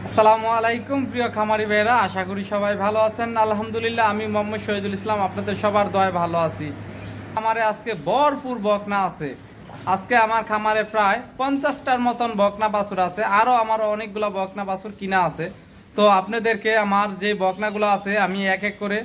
আসসালামু আলাইকুম প্রিয় খামারি ভাইরা, আশা করি সবাই ভালো আছেন। আলহামদুলিল্লাহ, আমি মোহাম্মদ শহীদুল ইসলাম আপনাদের সবার দয়ায় ভালো আছি। খামারে আজকে ভরপুর বকনা আছে। আজকে আমার খামারে প্রায় 50টার মতন বকনা বাছুর আছে, আরও আমার অনেকগুলো বকনা বাছুর কিনা আছে। তো আপনাদেরকে আমার যে বকনাগুলো আছে আমি এক এক করে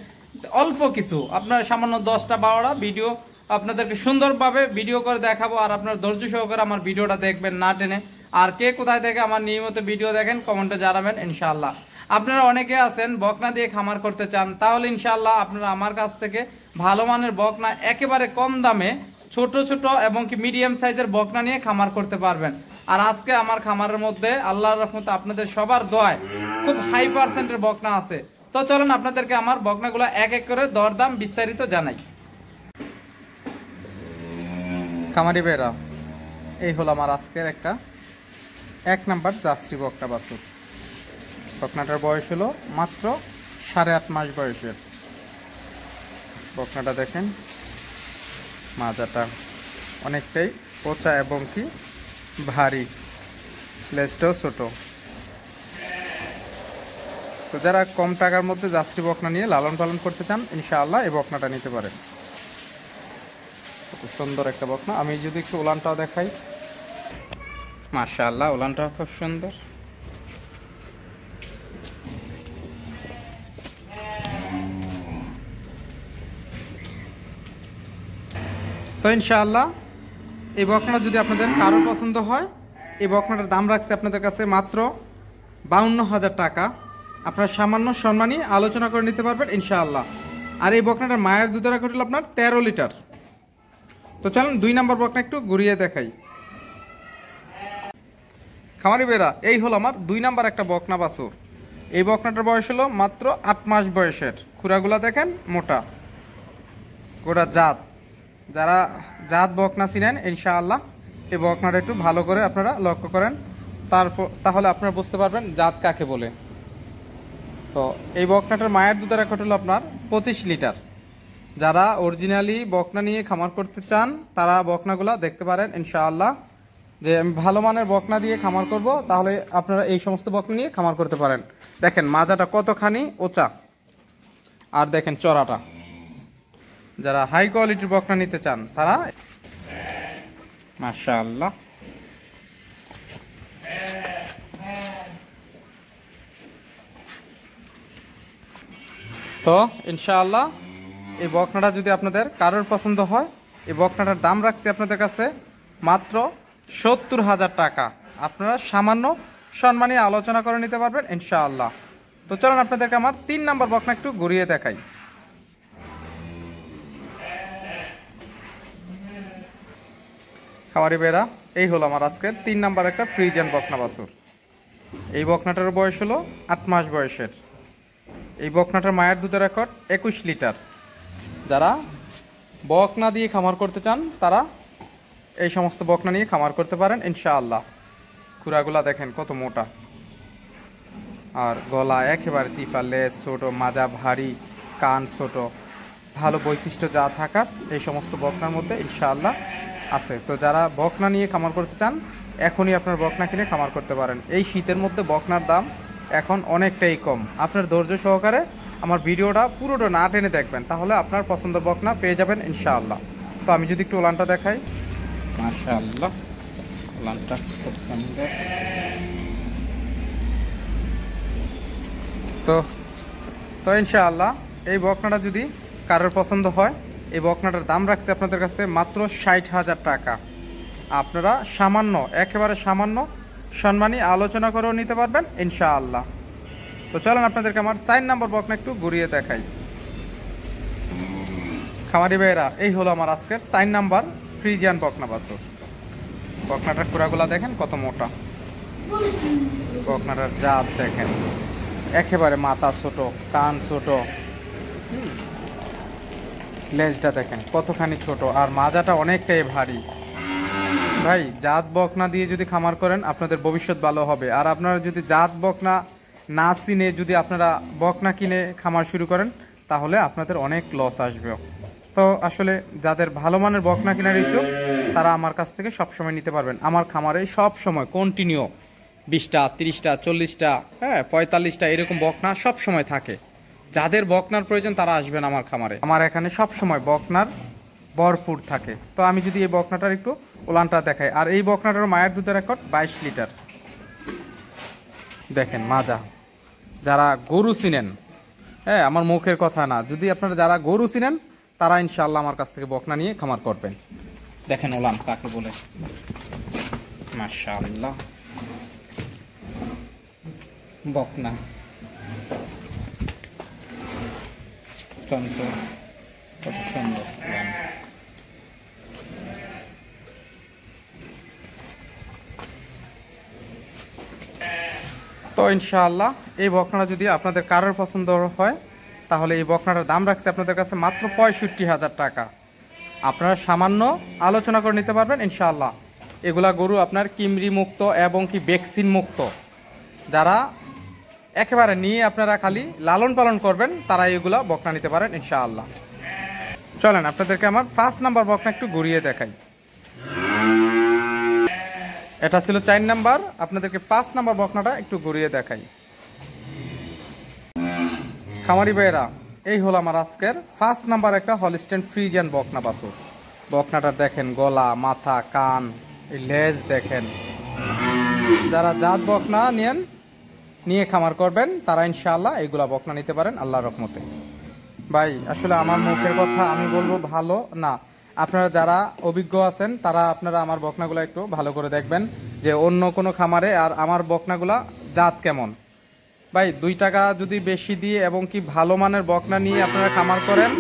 অল্প কিছু আপনার সামান্য 10টা 12টা ভিডিও আপনাদেরকে সুন্দরভাবে ভিডিও করে দেখাবো। আর আপনার ধৈর্য সহকারে আমার ভিডিওটা দেখবেন না টেনে। আর কে কোথায় থেকে আমার নিয়মিত ভিডিও দেখেন কমেন্টে জানাবেন ইনশাআল্লাহ। আপনারা অনেকে আছেন বকনা দিয়ে খামার করতে চান, তাহলে ইনশাআল্লাহ আপনারা আমার কাছ থেকে ভালো মানের বকনা একেবারে কম দামে ছোট ছোট এবং কি মিডিয়াম সাইজের বকনা নিয়ে খামার করতে পারবেন। আর আজকে আমার খামারের মধ্যে আল্লাহর রহমতে আপনাদের সবার দয়ায় খুব হাই পার্সেন্টের বকনা আছে। তো চলুন আপনাদেরকে আমার বকনাগুলো এক এক করে দরদাম বিস্তারিত জানাই। খামারি বেরা, এই হলো আমার আজকের একটা 1 নাম্বার জার্সি বকনা বাছুর। বকনাটার বয়স হলো মাত্র 8.5 মাস বয়সের। বকনাটা দেখেন, মাজাটা অনেকটাই পোচা এবং কি ভারী, লেজটাও ছোট। তো যারা কম টাকার মধ্যে জার্সি বকনা নিয়ে লালন পালন করতে চান ইনশাআল্লাহ এই বকনাটা নিতে পারেন। খুব সুন্দর একটা বকনা। আমি যদি একটু উলানটাও দেখাই, মাশাআল্লাহ উলানটাও খুব সুন্দর। তো ইনশাআল্লাহ এই বকনাটা যদি আপনাদের কারোর পছন্দ হয়, এই বকনাটার দাম রাখছে আপনাদের কাছে মাত্র 52,000 টাকা। আপনারা সামান্য সম্মানী আলোচনা করে নিতে পারবেন ইনশাআল্লাহ। আর এই বকনাটার মায়ের দুধের রেকর্ড হলো আপনার 13 লিটার। তো চলুন 2 নাম্বার বকনা একটু ঘুরিয়ে দেখাই। খামারি বেরা, এই হলো আমার 2 নাম্বার একটা বকনা বাছুর। এই বকনাটার বয়স হলো মাত্র 8 মাস বয়সের। খুরাগুলা দেখেন মোটা, গোটা জাত। যারা জাত বকনা চিনেন ইনশাআল্লাহ এই বকনাটা একটু ভালো করে আপনারা লক্ষ্য করেন, তাহলে আপনারা বুঝতে পারবেন জাত কাকে বলে। তো এই বকনাটার মায়ের দুধের রেকর্ড হলো আপনার 25 লিটার। যারা অরিজিনালি বকনা নিয়ে খামার করতে চান তারা বকনাগুলা দেখতে পারেন ইনশাআল্লাহ। যে আমি ভালো মানের বকনা দিয়ে খামার করব, তাহলে আপনারা এই সমস্ত বকনা নিয়ে খামার করতে পারেন। দেখেন মাজাটা কতখানি ওচা, আর দেখেন চড়াটা। যারা হাই কোয়ালিটির বকনা নিতে চান তারা মাশাআল্লাহ। তো ইনশাআল্লাহ এই বকনাটা যদি আপনাদের কারোর পছন্দ হয়, এই বকনাটার দাম রাখছি আপনাদের কাছে মাত্র 70,000 টাকা। আপনারা সামান্য সম্মানী আলোচনা করে নিতে পারবেন ইনশাআল্লাহ। তো চলুন আপনাদেরকে আমার 3 নাম্বার বকনা একটু ঘুরিয়ে দেখাই। খামারি বেরা, এই হলো আমার আজকের 3 নাম্বার একটা ফ্রিজিয়ান বকনা বাছুর। এই বকনাটার বয়স হলো 8 মাস বয়সের। এই বকনাটার মায়ের দুধের রেকর্ড 21 লিটার। যারা বকনা দিয়ে খামার করতে চান তারা এই সমস্ত বকনা নিয়ে খামার করতে পারেন ইনশাআল্লাহ। খুরাগুলা দেখেন কত মোটা, আর গলা একেবারে চিপা, লেজ ছোট, মাজা ভারী, কান ছোট। ভালো বৈশিষ্ট্য যা থাকার এই সমস্ত বকনার মধ্যে ইনশাআল্লাহ আছে। তো যারা বকনা নিয়ে খামার করতে চান এখনই আপনার বকনা কিনে খামার করতে পারেন। এই শীতের মধ্যে বকনার দাম এখন অনেকটাই কম। আপনার ধৈর্য সহকারে আমার ভিডিওটা পুরোটা না টেনে দেখবেন, তাহলে আপনার পছন্দের বকনা পেয়ে যাবেন ইনশাআল্লাহ। তো আমি যদি একটু উলানটা দেখাই, মাশাআল্লাহ উলানটা খুব সুন্দর। তো ইনশাআল্লাহ এই বকনাটা যদি কারোর পছন্দ হয়, এই বকনাটার দাম রাখছে আপনাদের কাছে মাত্র 60,000 টাকা। আপনারা সামান্য, একেবারে সামান্য সম্মানী আলোচনা করেও নিতে পারবেন ইনশাআল্লাহ। তো চলেন আপনাদেরকে আমার 4 নাম্বার বকনা একটু ঘুরিয়ে দেখাই। খামারি ভাইয়েরা, এই হলো আমার আজকের 4 নাম্বার ফ্রিজিয়ান বকনা বাছুর। বকনাটার খুরাগুলা দেখেন কত মোটা। বকনাটার জাত দেখেন, একেবারে মাথা ছোট, কান ছোট, লেজটা দেখেন কতখানি ছোট, আর মাজাটা অনেকটাই ভারী। ভাই, জাত বকনা দিয়ে যদি খামার করেন আপনাদের ভবিষ্যৎ ভালো হবে। আর আপনারা যদি জাত বকনা না চিনে যদি আপনারা বকনা কিনে খামার শুরু করেন তাহলে আপনাদের অনেক লস আসবে। তো আসলে যাদের ভালো মানের বকনা কেনার ইচ্ছুক তারা আমার কাছ থেকে সবসময় নিতে পারবেন। আমার খামারে সব সময় কন্টিনিউ 20টা 30টা 40টা, হ্যাঁ 45টা এরকম বকনা সব সময় থাকে। যাদের বকনার প্রয়োজন তারা আসবেন আমার খামারে। আমার এখানে সব সময় বকনার ভরপুর থাকে। তো আমি যদি এই বকনাটার একটু ওলানটা দেখাই, আর এই বকনাটার মায়ের দুধের রেকর্ড 22 লিটার। দেখেন মাজা, যারা গরু চিনেন, হ্যাঁ আমার মুখের কথা না, যদি আপনারা যারা গরু চিনেন তারা ইনশাআল্লাহ আমার কাছ থেকে বকনা নিয়ে খামার করবেন। দেখেন ওলান কাকে বলে, মাশাআল্লাহ বকনা চঞ্চল, কত সুন্দর ওলান। তো ইনশাআল্লাহ এই বকনাটা যদি আপনাদের কারোর পছন্দ হয় তাহলে এই বকনাটার দাম রাখছে আপনাদের কাছে মাত্র 65,000 টাকা। আপনারা সামান্য আলোচনা করে নিতে পারবেন ইনশাআল্লাহ। এগুলা গরু আপনার কিমরি মুক্ত এবং কি ভ্যাকসিন মুক্ত। যারা একেবারে নিয়ে আপনারা খালি লালন পালন করবেন তারা এগুলা বকনা নিতে পারেন ইনশাআল্লাহ। চলেন আপনাদেরকে আমার 5 নাম্বার বকনা একটু ঘুরিয়ে দেখাই। এটা ছিল 4 নাম্বার, আপনাদেরকে 5 নাম্বার বকনাটা একটু ঘুরিয়ে দেখাই। খামারি ভাইয়েরা, এই হলো আমার আজকের 5 নাম্বার একটা হলিস্টেইন ফ্রিজিয়ান বকনা বাছুর। বকনাটা দেখেন, গলা, মাথা, কান, এই লেজ দেখেন। যারা জাত বকনা নিয়ে খামার করবেন তারা ইনশাআল্লাহ এইগুলা বকনা নিতে পারেন আল্লাহর রহমতে। ভাই আসলে আমার মুখের কথা আমি বলবো ভালো না, আপনারা যারা অভিজ্ঞ আছেন তারা আপনারা আমার বকনাগুলো একটু ভালো করে দেখবেন যে অন্য কোনো খামারে আর আমার বকনাগুলা জাত কেমন। ভাই 2 টাকা যদি বেশি দিয়ে এবং কি ভালো মানের বকনা নিয়ে আপনারা খামার করেন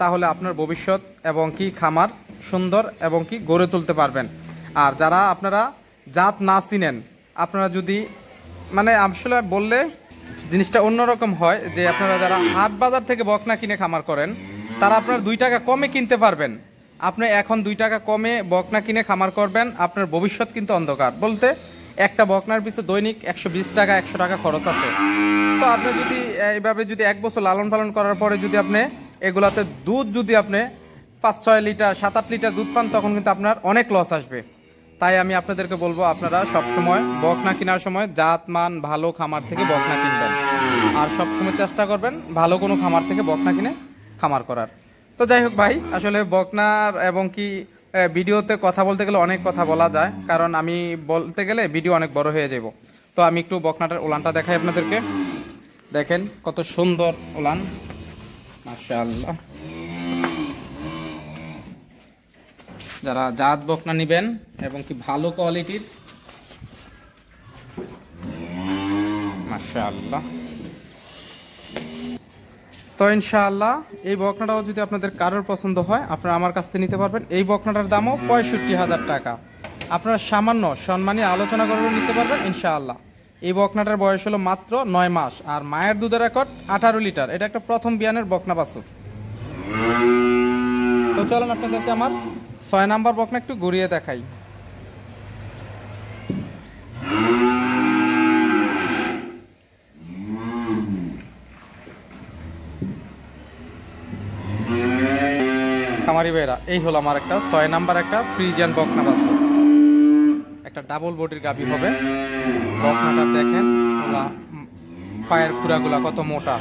তাহলে আপনার ভবিষ্যৎ এবং কি খামার সুন্দর এবং কি গড়ে তুলতে পারবেন। আর যারা আপনারা জাত না চিনেন, আপনারা যদি মানে আসলে বললে জিনিসটা অন্যরকম হয় যে আপনারা যারা হাট বাজার থেকে বকনা কিনে খামার করেন তারা আপনার 2 টাকা কমে কিনতে পারবেন। আপনি এখন 2 টাকা কমে বকনা কিনে খামার করবেন, আপনার ভবিষ্যৎ কিন্তু অন্ধকার। বলতে একটা বকনার পিছু দৈনিক 120 টাকা 100 টাকা খরচ আছে। তো আপনি যদি এইভাবে যদি 1 বছর লালন পালন করার পরে যদি আপনি এগুলাতে দুধ যদি আপনি 5-6 লিটার 7-8 লিটার দুধ পান তখন কিন্তু আপনার অনেক লস আসবে। তাই আমি আপনাদেরকে বলবো আপনারা সবসময় বকনা কেনার সময় জাত মান ভালো খামার থেকে বকনা কিনবেন, আর সবসময় চেষ্টা করবেন ভালো কোনো খামার থেকে বকনা কিনে খামার করার। তো যাই হোক ভাই, আসলে বকনার এবং কি ভিডিওতে কথা বলতে গেলে অনেক কথা বলা যায়, কারণ আমি বলতে গেলে ভিডিও অনেক বড় হয়ে যাব। তো আমি একটু বকনাটার ওলানটা দেখাই আপনাদেরকে। দেখেন কত সুন্দর ওলান, মাশাআল্লাহ। যারা জাত বকনা নেবেন এবং কি ভালো কোয়ালিটির, মাশাআল্লাহ। তো ইনশাআল্লাহ এই বকনাটাও যদি আপনাদের কারোর পছন্দ হয় আপনারা আমার কাছ থেকে নিতে পারবেন। এই বকনাটার দামও 65,000 টাকা। আপনারা সামান্য সম্মানী আলোচনা করে নিতে পারবেন ইনশাআল্লাহ। এই বকনাটার বয়স হলো মাত্র 9 মাস, আর মায়ের দুধের রেকর্ড 18 লিটার। এটা একটা প্রথম বিয়ানের বকনা বাছুর। তো চলুন আপনাদেরকে আমার 6 নাম্বার বকনা একটু ঘুরিয়ে দেখাই। খামারি ভাইরা, এই হলো আমার একটা 6 নাম্বার একটা ফ্রিজিয়ান বকনা বাছুর। একটা ডাবল বডির গাভী হবে। বকনাটা দেখেন, পায়ের খুরাগুলা কত মোটা,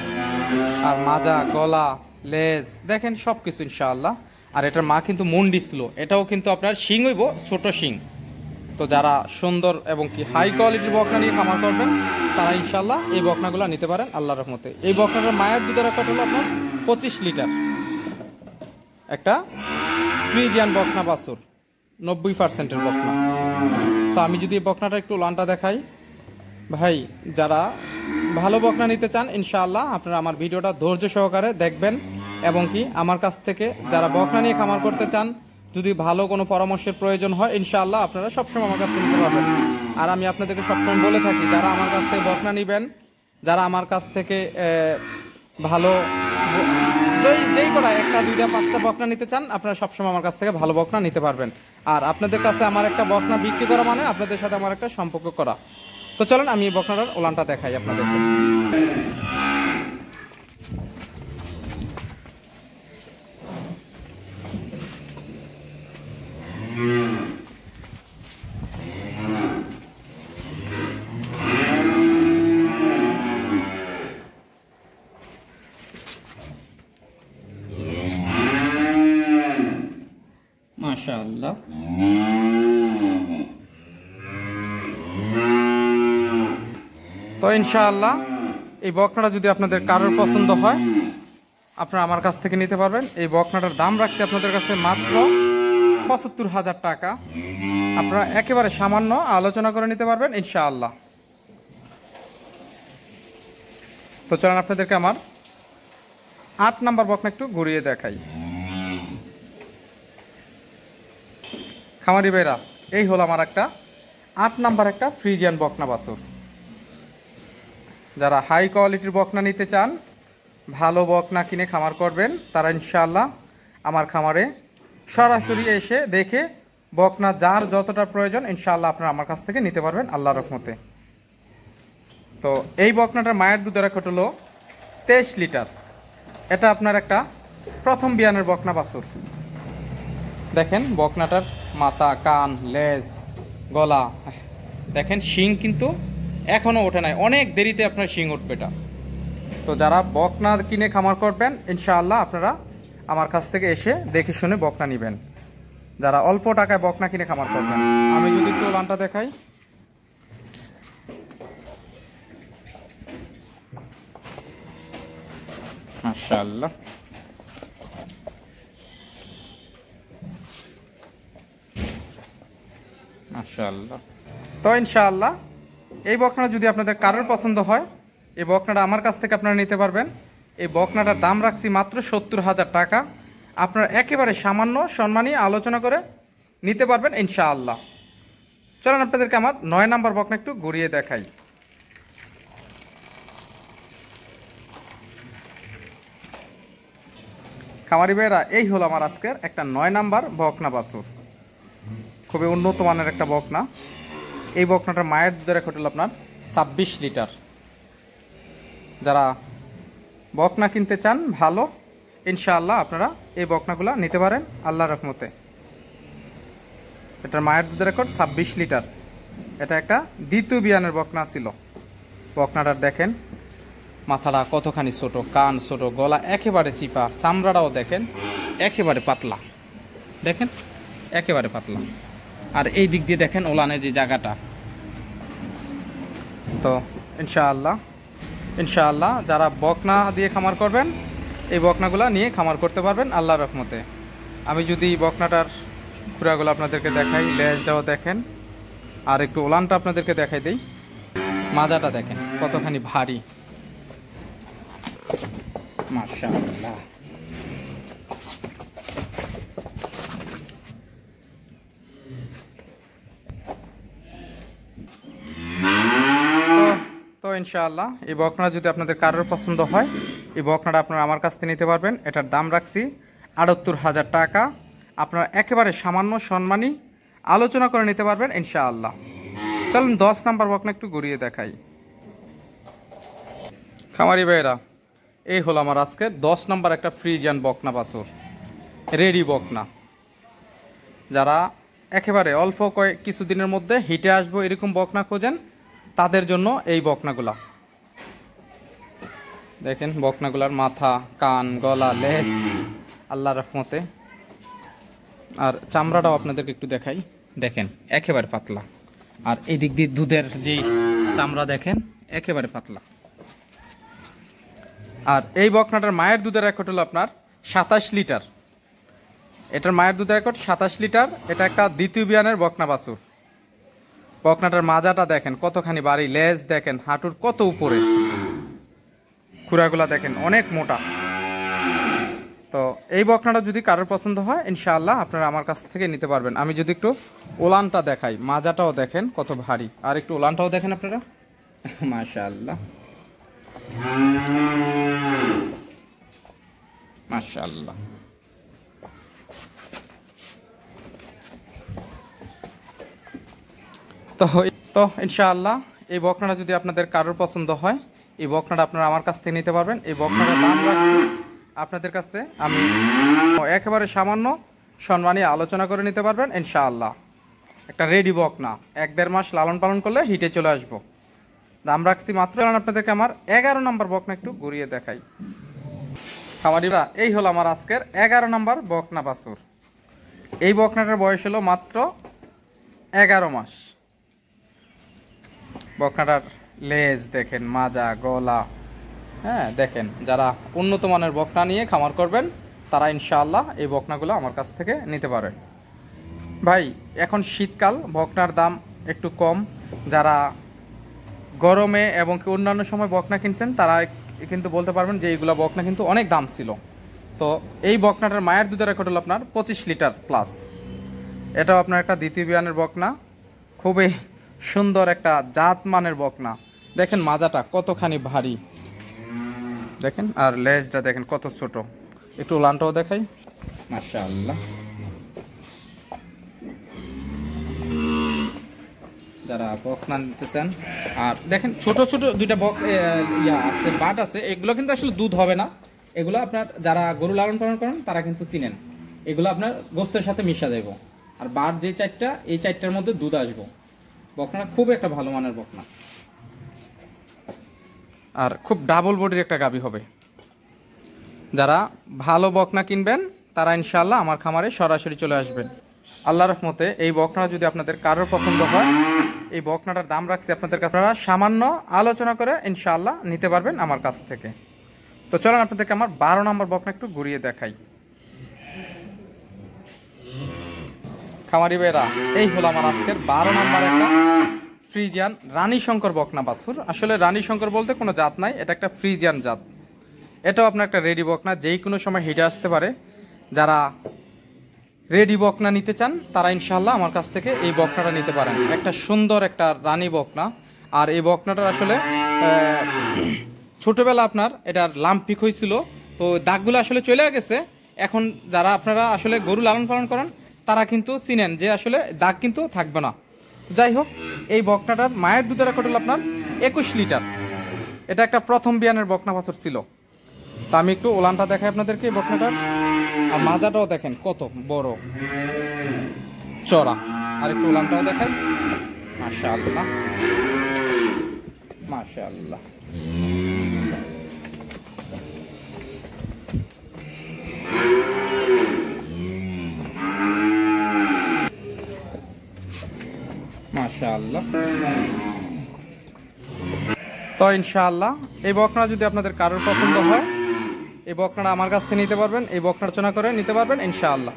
আর মাজা, গলা, লেজ দেখেন সবকিছু ইনশাআল্লাহ। আর এটার মা কিন্তু মুন্ডি ছিল, এটাও কিন্তু আপনার শিং হইব ছোট শিং। তো যারা সুন্দর এবং কি হাই কোয়ালিটির বকনা নিয়ে খামার করবেন তারা ইনশাআল্লাহ এই বকনাগুলো নিতে পারেন আল্লাহর রহমতে। এই বকনাটার মায়ের দুধের রেকর্ড হলো আপনার 25 লিটার। একটা ফ্রিজিয়ান বকনা বাছুর, 90% বকনা। তো আমি যদি এই বকনাটা একটু লানটা দেখাই, ভাই যারা ভালো বকনা নিতে চান ইনশাআল্লাহ আপনারা আমার ভিডিওটা ধৈর্য সহকারে দেখবেন, এবং কি আমার কাছ থেকে যারা বকনা নিয়ে খামার করতে চান যদি ভালো কোনো পরামর্শের প্রয়োজন হয় ইনশাআল্লাহ আপনারা সবসময় আমার কাছ থেকে নিতে পারবেন। আর আমি আপনাদেরকে সবসময় বলে থাকি যারা আমার কাছ থেকে বকনা নেবেন, যারা আমার কাছ থেকে ভালো যেই কটা 1টা 2টা 5টা বকনা নিতে চান আপনারা সবসময় আমার কাছ থেকে ভালো বকনা নিতে পারবেন। আর আপনাদের কাছে আমার একটা বকনা বিক্রি করা মানে আপনাদের সাথে আমার একটা সম্পর্ক করা। তো চলুন আমি বকনাটার ওলানটা দেখাই আপনাদেরকে। মাশাআল্লাহ। তো ইনশাআল্লাহ এই বকনাটা যদি আপনাদের কারোর পছন্দ হয় আপনারা আমার কাছ থেকে নিতে পারবেন। এই বকনাটার দাম রাখছি আপনাদের কাছে মাত্র ৭৫,০০০ টাকা। আপনারা একেবারে সামান্য আলোচনা করে নিতে পারবেন ইনশাআল্লাহ। তো চলেন আপনাদেরকে আমার ৮ নাম্বার বকনা একটু ঘুরিয়ে দেখাই। খামারি ভাইরা, এই হলো আমার একটা ৮ নাম্বার একটা ফ্রিজিয়ান বকনা বাছুর। যারা হাই কোয়ালিটির বকনা নিতে চান, ভালো বকনা কিনে খামার করবেন, তারা ইনশাআল্লাহ আমার খামারে সরাসরি এসে দেখে বকনা যার যতটা প্রয়োজন ইনশাআল্লাহ আপনারা আমার কাছ থেকে নিতে পারবেন আল্লাহর রহমতে। তো এই বকনাটার মায়ের দুধের রেকর্ড হলো 23 লিটার। এটা আপনার একটা প্রথম বিয়ানের বকনা বাছুর। দেখেন বকনাটার মাথা, কান, লেজ, গলা দেখেন, শিং কিন্তু এখনও ওঠে নাই, অনেক দেরিতে আপনার শিং উঠবে এটা। তো যারা বকনা কিনে খামার করবেন ইনশাআল্লাহ আপনারা আমার কাছ থেকে এসে দেখে শুনে বকনা নেবেন, যারা অল্প টাকায় বকনা কিনে খামার করবেন। আমি যদি একটু লানটা দেখাই, মাশাআল্লাহ। মাশাআল্লাহ। তো ইনশাআল্লাহ এই বকনাটা যদি আপনাদের কারোর পছন্দ হয়, এই বকনাটা আমার কাছ থেকে আপনারা নিতে পারবেন। এই বকনাটার দাম রাখছি মাত্র ৭০,০০০ টাকা। আপনারা একেবারে সামান্য সম্মানী আলোচনা করে নিতে পারবেন ইনশাআল্লাহ। চলেন আপনাদেরকে আমার ৯ নাম্বার বকনা একটু ঘুরিয়ে দেখাই। খামারি ভাইরা, এই হলো আমার আজকের একটা ৯ নাম্বার বকনা বাছুর। খুবই উন্নত মানের একটা বকনা। এই বকনাটার মায়ের দুধের রেকর্ড হলো আপনার ২৬ লিটার। যারা বকনা কিনতে চান ভালো, ইনশাআল্লাহ আপনারা এই বকনাগুলো নিতে পারেন আল্লাহর রহমতে। এটার মায়ের দুধের রেকর্ড ২৬ লিটার। এটা একটা দ্বিতীয় বিয়ানের বকনা ছিল। বকনাটার দেখেন মাথাটা কতখানি ছোট, কান ছোট, গলা একেবারে চিপা, চামড়াটাও দেখেন একেবারে পাতলা, দেখেন একেবারে পাতলা। আর এই দিক দিয়ে দেখেন ওলানের যে জায়গাটা। তো ইনশাআল্লাহ যারা বকনা দিয়ে খামার করবেন এই বকনাগুলা নিয়ে খামার করতে পারবেন আল্লাহর রহমতে। আমি যদি বকনাটার খুঁড়াগুলো আপনাদেরকে দেখাই, লেজটাও দেখেন, আর একটু ওলানটা আপনাদেরকে দেখাই দিই। মাজাটা দেখেন কতখানি ভারী, মাশাআল্লাহ। তো ইনশাআল্লাহ এই বকনা যদি আপনাদের কারোর পছন্দ হয়, এই বকনাটা আপনারা আমার কাছ থেকে নিতে পারবেন। এটার দাম রাখছি ৭৮,০০০ টাকা। আপনারা একেবারে সামান্য সম্মানী আলোচনা করে নিতে পারবেন ইনশাআল্লাহ। চলুন ১০ নাম্বার বকনা একটু ঘুরিয়ে দেখাই। খামারি ভাইরা, এই হলো আমার আজকে ১০ নাম্বার একটা ফ্রিজিয়ান বকনা বাছুর, রেডি বকনা। যারা একেবারে অল্প কিছুদিনের মধ্যে হিটে আসবো এরকম বকনা খোঁজেন, তাদের জন্য এই বকনাগুলা। দেখেন বকনাগুলার মাথা, কান, গলা, লেজ আল্লাহর রহমতে। আর চামড়াটাও আপনাদেরকে একটু দেখাই, দেখেন একেবারে পাতলা। আর এই দিক দিয়ে দুধের যে চামড়া দেখেন একেবারে পাতলা। আর এই বকনাটার মায়ের দুধের রেকর্ড হলো আপনার ২৭ লিটার। এটার মায়ের দুধের রেকর্ড ২৭ লিটার। এটা একটা দ্বিতীয় বিয়ানের বকনা বাছুর। বকনাটার মাজাটা দেখেন কতখানি বাড়ি, লেজ দেখেন হাঁটুর কত উপরে, খুঁড়াগুলা দেখেন অনেক মোটা। তো এই বকনাটা যদি কারোর পছন্দ হয় ইনশাআল্লাহ আপনারা আমার কাছ থেকে নিতে পারবেন। আমি যদি একটু ওলানটা দেখাই, মাজাটাও দেখেন কত ভারী, আর একটু ওলানটাও দেখেন আপনারা, মাশাআল্লাহ মাশাআল্লাহ। তো ইনশাআল্লাহ এই বকনাটা যদি আপনাদের কারোর পছন্দ হয়, এই বকনাটা আপনারা আমার কাছ থেকে নিতে পারবেন। এই বকনাটার দাম রাখছি আপনাদের কাছে আমি একেবারে সামান্য সম্মানী আলোচনা করে নিতে পারবেন ইনশাআল্লাহ। একটা রেডি বকনা, ১-১.৫ মাস লালন পালন করলে হিটে চলে আসবো। দাম রাখছি মাত্র। আপনাদেরকে আমার ১১ নম্বর বকনা একটু ঘুরিয়ে দেখাই। খামারিরা, এই হলো আমার আজকের ১১ নম্বর বকনা বাছুর। এই বকনাটার বয়স হলো মাত্র 11 মাস। বকনাটার লেজ দেখেন, মাজা, গলা, হ্যাঁ দেখেন। যারা উন্নত মানের বকনা নিয়ে খামার করবেন তারা ইনশাআল্লাহ এই বকনাগুলো আমার কাছ থেকে নিতে পারেন। ভাই এখন শীতকাল, বকনার দাম একটু কম। যারা গরমে এবং কি অন্যান্য সময় বকনা কিনছেন তারা কিন্তু বলতে পারবেন যে এইগুলা বকনা কিন্তু অনেক দাম ছিল। তো এই বকনাটার মায়ের দুধের রেকর্ড হলো আপনার 25 লিটার প্লাস। এটাও আপনার একটা দ্বিতীয় বিয়ানের বকনা, খুবই সুন্দর একটা জাত মানের বকনা। দেখেন মাজাটা কতখানি ভারী দেখেন, আর লেজটা দেখেন কত ছোট। একটু উলানটাও দেখাই, মাশাআল্লাহ। যারা বকনা নিতে চান, আর দেখেন ছোট ছোট দুইটা আছে, বাট আছে। এগুলো কিন্তু আসলে দুধ হবে না, এগুলো আপনার যারা গরু লালন পালন করেন তারা কিন্তু চিনেন। এগুলো আপনার গোস্তের সাথে মিশা দেবো। আর বাট যে চারটা, এই চারটার মধ্যে দুধ আসবো। বকনা খুব একটা ভালো মানের বকনা, আর খুব ডাবল বডির একটা গাভী হবে। যারা ভালো বকনা কিনবেন তারা ইনশাআল্লাহ আমার খামারে সরাসরি চলে আসবেন। আল্লাহর রহমতে এই বকনাটা যদি আপনাদের কারোর পছন্দ হয়, এই বকনাটার দাম রাখছি আপনাদের কাছে, সামান্য আলোচনা করে ইনশাআল্লাহ নিতে পারবেন আমার কাছ থেকে। তো চলুন আপনাদেরকে আমার 12 নম্বর বকনা একটু ঘুরিয়ে দেখাই। খামারি ভাইরা, এই হলো আমার আজকের 12 নম্বর একটা ফ্রিজিয়ান রানী শঙ্কর বকনা বাছুর। আসলে রানী শঙ্কর বলতে কোনো জাত নাই, এটা একটা ফ্রিজিয়ান জাত। এটাও আপনার একটা রেডি বকনা, যেই কোনো সময় হিটে আসতে পারে। যারা রেডি বকনা নিতে চান তারা ইনশাআল্লাহ আমার কাছ থেকে এই বকনাটা নিতে পারেন। একটা সুন্দর একটা রানী বকনা। আর এই বকনাটার আসলে ছোটবেলা আপনার এটার লাম্পিক হয়েছিল, তো দাগগুলো আসলে চলে গেছে। এখন যারা আপনারা আসলে গরু লালন পালন করেন তারা কিন্তু চিনেন যে আসলে দাগ কিন্তু থাকবে না। যাই হোক, এই বকনাটার মায়ের দুধের রেকর্ড হলো আপনার 21 লিটার। এটা একটা প্রথম বিয়ানের বকনা বাছুর ছিল। তা আমি একটু ওলানটা দেখাই আপনাদেরকে এই বকনাটার। আর মাজাটাও দেখেন কত বড় চড়া। আর একটু ওলানটাও দেখাই, মাশাআল্লাহ মাশাআল্লাহ। মাশাআল্লাহ। তো ইনশাআল্লাহ এই বকনা যদি আপনাদের কারোর পছন্দ হয়, এই বকনাটা আমার কাছ থেকে নিতে পারবেন, এই বকনা রচনা করে নিতে পারবেন ইনশাআল্লাহ।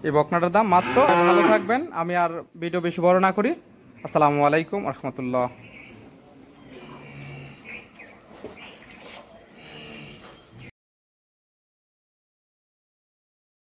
এই বকনাটার দাম মাত্র। ভালো থাকবেন, আমি আর ভিডিও বেশি বড় না করি। আসসালামু আলাইকুম ওয়া রাহমাতুল্লাহ।